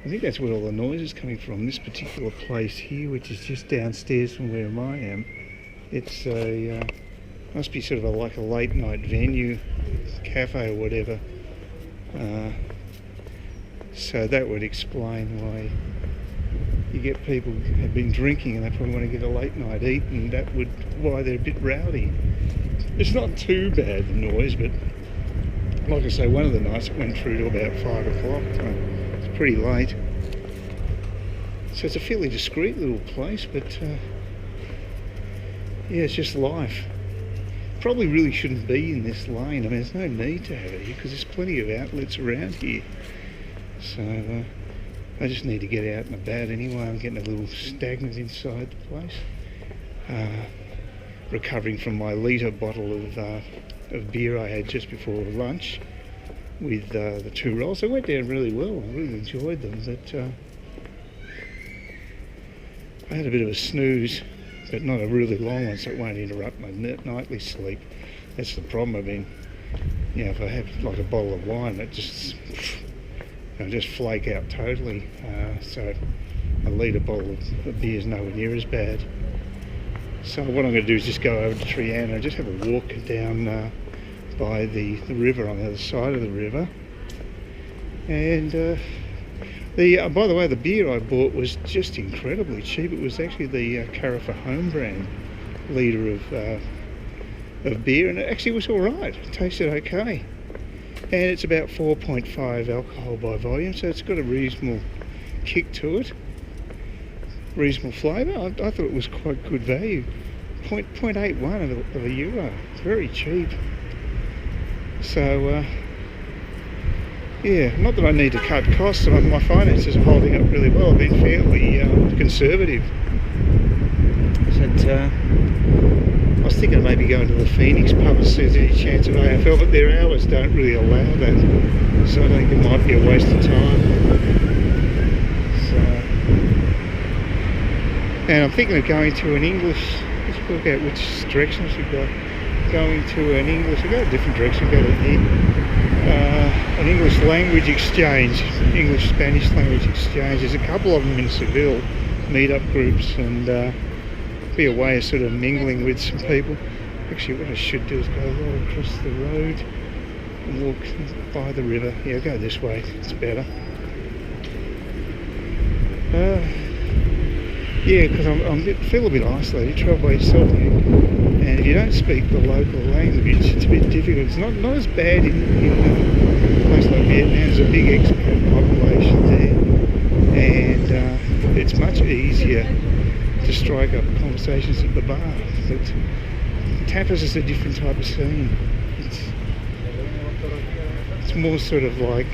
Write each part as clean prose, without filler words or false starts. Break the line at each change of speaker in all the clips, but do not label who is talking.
I think that's where all the noise is coming from. This particular place here, which is just downstairs from where I am, it's a must be sort of like a late night venue, cafe or whatever. So that would explain why you get people who have been drinking and they probably want to get a late night eat, and that would why they're a bit rowdy. It's not too bad, the noise, but like I say, one of the nights it went through to about 5 o'clock. It's pretty late. So it's a fairly discreet little place, but yeah, it's just life. Probably really shouldn't be in this lane. I mean, there's no need to have it here because there's plenty of outlets around here. So I just need to get out and about anyway. I'm getting a little stagnant inside the place. Recovering from my litre bottle of beer I had just before lunch with the 2 rolls. They went down really well. I really enjoyed them. But I had a bit of a snooze, but not a really long one, so it won't interrupt my nightly sleep. That's the problem. I mean, you know, if I have like a bottle of wine, it just flake out totally. So a litre bottle of beer is nowhere near as bad. So what I'm going to do is just go over to Triana and just have a walk down by the river, on the other side of the river. And by the way, the beer I bought was just incredibly cheap. It was actually the Carafa home brand litre of beer, and it actually was all right. It tasted okay. And it's about 4.5 alcohol by volume, so it's got a reasonable kick to it. Reasonable flavour. I thought it was quite good value. 0.81 of a euro. Very cheap. So, yeah, not that I need to cut costs. My finances are holding up really well. I've been fairly conservative. But I was thinking of maybe going to the Phoenix pub and see if there's any chance of AFL, but their hours don't really allow that. So I think it might be a waste of time. And I'm thinking of going to an English, let's work out which direction I should go. Going to an English, I'll go a different direction, go to here. An English language exchange, English-Spanish language exchange. There's a couple of them in Seville, meet-up groups, and be a way of sort of mingling with some people. Actually, what I should do is go right across the road and walk by the river. Yeah, I'll go this way, it's better. Yeah, because I feel a bit isolated. You travel by yourself, and if you don't speak the local language, it's a bit difficult. It's not as bad in a place like Vietnam. There's a big expat population there, and it's much easier to strike up conversations at the bar. But tapas is a different type of scene. It's more sort of like,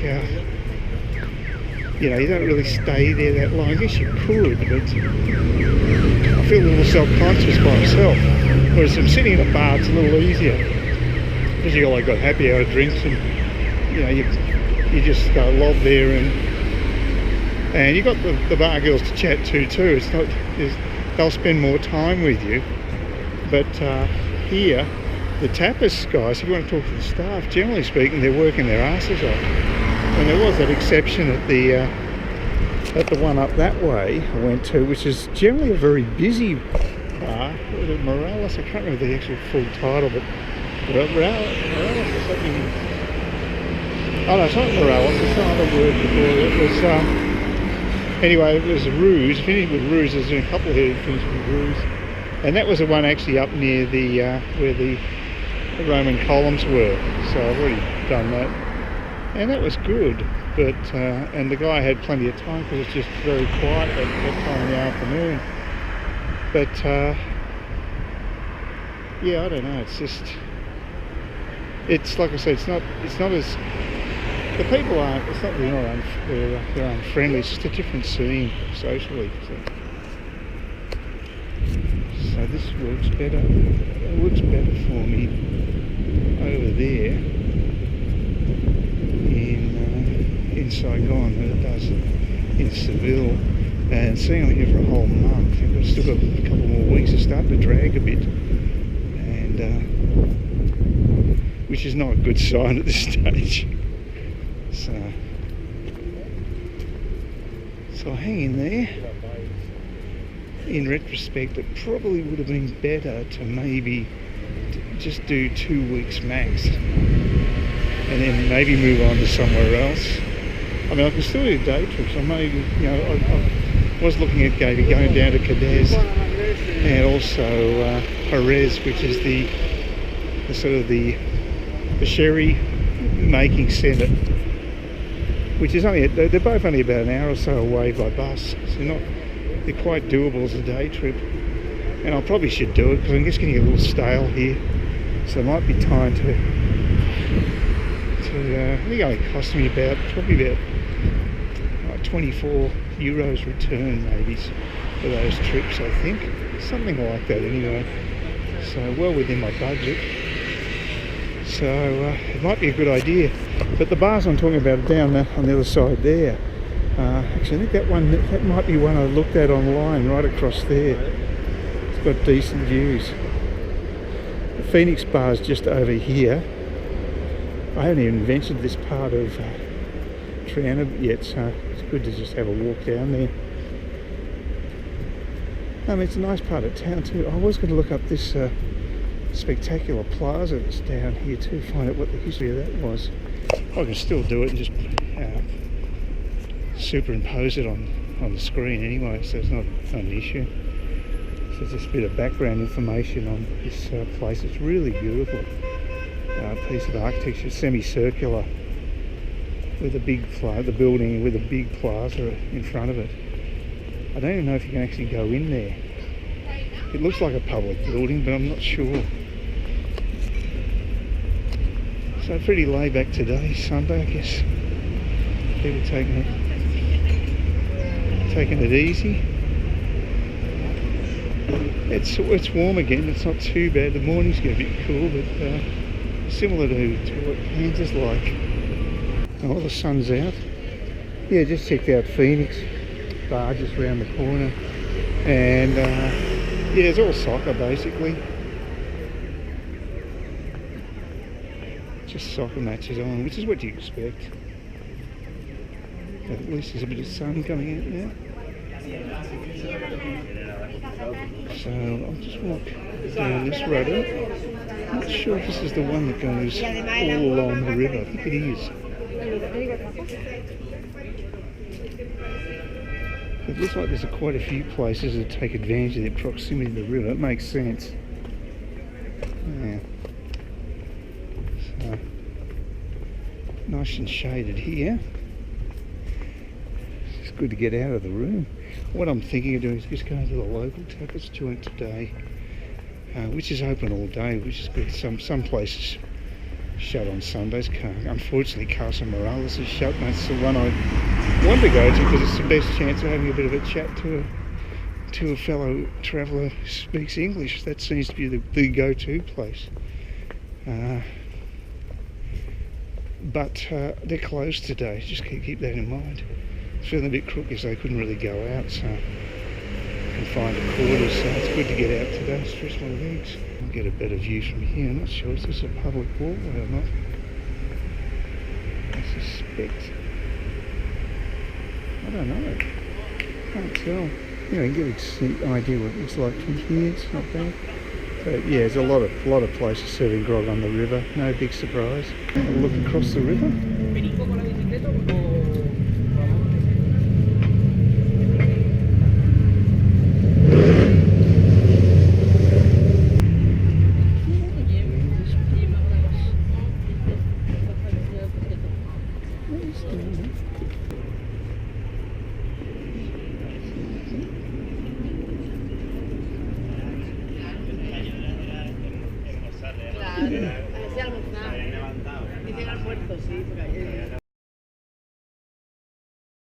you know, you don't really stay there that long. I guess you could, but I feel a little self-conscious by myself. Whereas if I'm sitting in a bar, it's a little easier. Because you got happy hour drinks, and you know, you just lob there, and you got the bar girls to chat to too. It's not, they'll spend more time with you. But here, the tapas guys, if you want to talk to the staff, generally speaking, they're working their asses off. And there was that exception at the one up that way I went to, which is generally a very busy bar. Was it Morales? I can't remember the actual full title, but Morales or something. Oh no, it's not Morales. It's some other word before it. It was anyway. It was Ruse. Finished with Ruse. There's been a couple here finished with Ruse, and that was the one actually up near the where the Roman columns were. So I've already done that. And that was good, but and the guy had plenty of time because it's just very quiet at that time in the afternoon. But yeah, I don't know. It's just, it's like I said, it's not as, the people aren't. It's not they're unfriendly. It's just a different scene socially. So this works better. It works better for me over there in Saigon than it does in Seville. And seeing I'm here for a whole month, I've still got a couple more weeks. It's starting to drag a bit, and which is not a good sign at this stage. So So I'll hang in there. In retrospect, it probably would have been better to maybe just do 2 weeks max, and then maybe move on to somewhere else. I mean, I can still do day trips. I maybe, you know, I was looking at going down to Cadiz and also Jerez, which is the sort of the sherry making centre, which is only, they're both only about an hour or so away by bus, so they're quite doable as a day trip. And I probably should do it because I'm just getting a little stale here, so it might be time to I think it only cost me probably about 24 euros return maybe for those trips, I think, something like that anyway, so well within my budget. So it might be a good idea. But the bars I'm talking about are down on the other side there. Actually, I think that might be one I looked at online, right across there. It's got decent views. The Phoenix bar is just over here. I haven't even ventured this part of Triana yet, so it's good to just have a walk down there. I mean, it's a nice part of town too. I was going to look up this spectacular plaza that's down here too, find out what the history of that was. I can still do it and just superimpose it on the screen anyway, so it's not an issue. So just a bit of background information on this place. It's really beautiful piece of architecture, semicircular, with a big the building with a big plaza in front of it. I don't even know if you can actually go in there. It looks like a public building, but I'm not sure. So pretty laid back today, Sunday, I guess. People taking it easy. It's warm again. It's not too bad. The mornings get a bit cool, but similar to what Cairns is like. Oh, the sun's out. Yeah, just checked out Phoenix bar just round the corner, and yeah, it's all soccer basically. Just soccer matches on, which is what you expect. But at least there's a bit of sun coming out now. So I'll just walk down this road. I'm not sure if this is the one that goes all along the river. I think it is. It looks like there's quite a few places that take advantage of their proximity to the river. It makes sense. Yeah. So, nice and shaded here. It's good to get out of the room. What I'm thinking of doing is just going to the local tapas joint today, which is open all day, which is good. Some places shut on Sundays. Unfortunately, Casa Morales is shut, and that's the one I want to go to because it's the best chance of having a bit of a chat to a fellow traveller who speaks English. That seems to be the go-to place. But they're closed today. Just keep that in mind. It's feeling a bit crooked, so they couldn't really go out, so confined to quarters. So it's good to get out today. Stretch my legs. I'll get a better view from here. I'm not sure if this is a public walkway or not. I suspect. I don't know. Can't tell. You know, you get an idea what it looks like from here. It's not bad. But yeah, there's a lot of places serving grog on the river. No big surprise. Have a look across the river.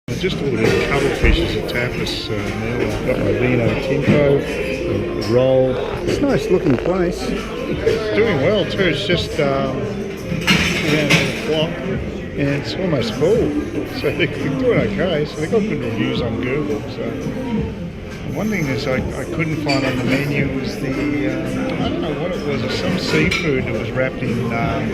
I just ordered cuttlefish at tapas now. I've got my vino tinto, a roll. It's a nice looking place. It's doing well too. It's just around 8 o'clock and it's almost full. So they're doing okay. So they've got good reviews on Google. So one thing is I couldn't find on the menu was the I don't know what it was. It's some seafood that was wrapped in ham,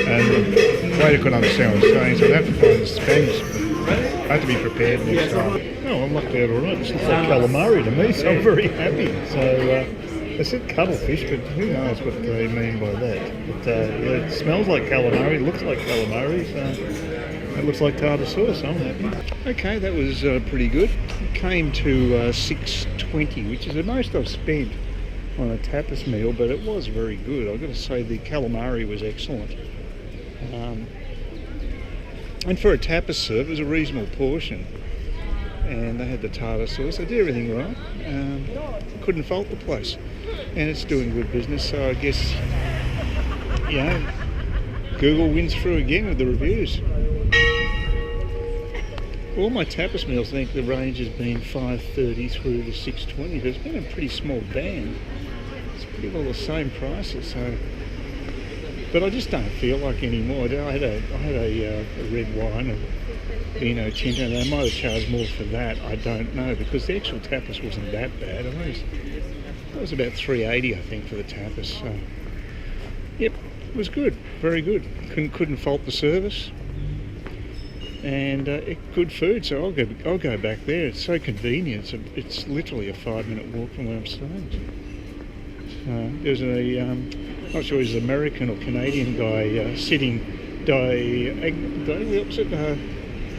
and the waiter couldn't understand what I was saying, so I'd have to find the Spanish I have to be prepared next time. Oh, I lucked out all right. This looks like calamari to me, so I'm very happy. So they said cuttlefish, but who knows what they mean by that. But yeah, it smells like calamari, looks like calamari, so it looks like tartar sauce. I'm happy. Okay, that was pretty good. Came to $6.20, which is the most I've spent on a tapas meal, but it was very good. I've got to say the calamari was excellent. And for a tapas serve, it was a reasonable portion. And they had the tartar sauce. They did everything right. Couldn't fault the place. And it's doing good business, so I guess, you know, Google wins through again with the reviews. All my tapas meals, I think the range has been $5.30 through to $6.20. There's been a pretty small band. It's pretty well the same prices, so. But I just don't feel like anymore. I had a red wine, a Vino Tinto. They might have charged more for that. I don't know, because the actual tapas wasn't that bad. It was about $3.80, I think, for the tapas. So, yep, it was good, very good. Couldn't fault the service. And good food, so I'll go back there. It's so convenient. It's literally a 5-minute walk from where I'm staying. There's not sure he's American or Canadian guy sitting diagonally opposite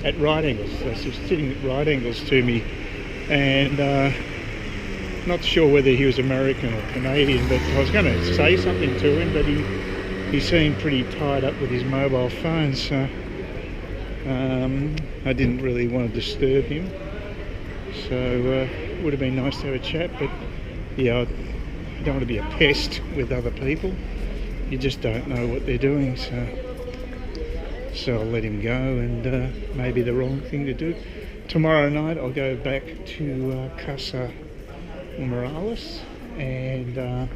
at right angles. So he's sitting at right angles to me, and not sure whether he was American or Canadian. But I was going to say something to him, but he seemed pretty tied up with his mobile phone, so. I didn't really want to disturb him, so it would have been nice to have a chat, but yeah, I don't want to be a pest with other people. You just don't know what they're doing, so I'll let him go, and maybe the wrong thing to do. Tomorrow night I'll go back to Casa Morales, and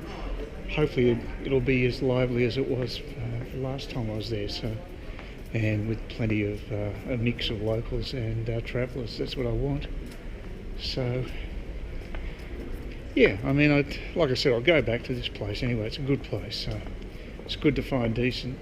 hopefully it'll be as lively as it was last time I was there. So. And with plenty of a mix of locals and travellers. That's what I want. So, yeah, I mean, like I said, I'll go back to this place anyway. It's a good place. So it's good to find decent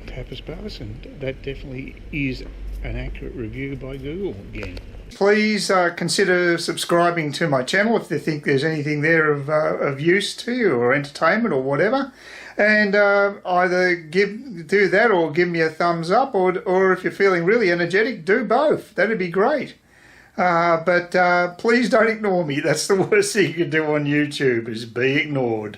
tapas bars, and that definitely is an accurate review by Google again. Please consider subscribing to my channel if you think there's anything there of use to you, or entertainment or whatever. And either do that or give me a thumbs up, or if you're feeling really energetic, do both. That'd be great. But please don't ignore me. That's the worst thing you can do on YouTube, is be ignored.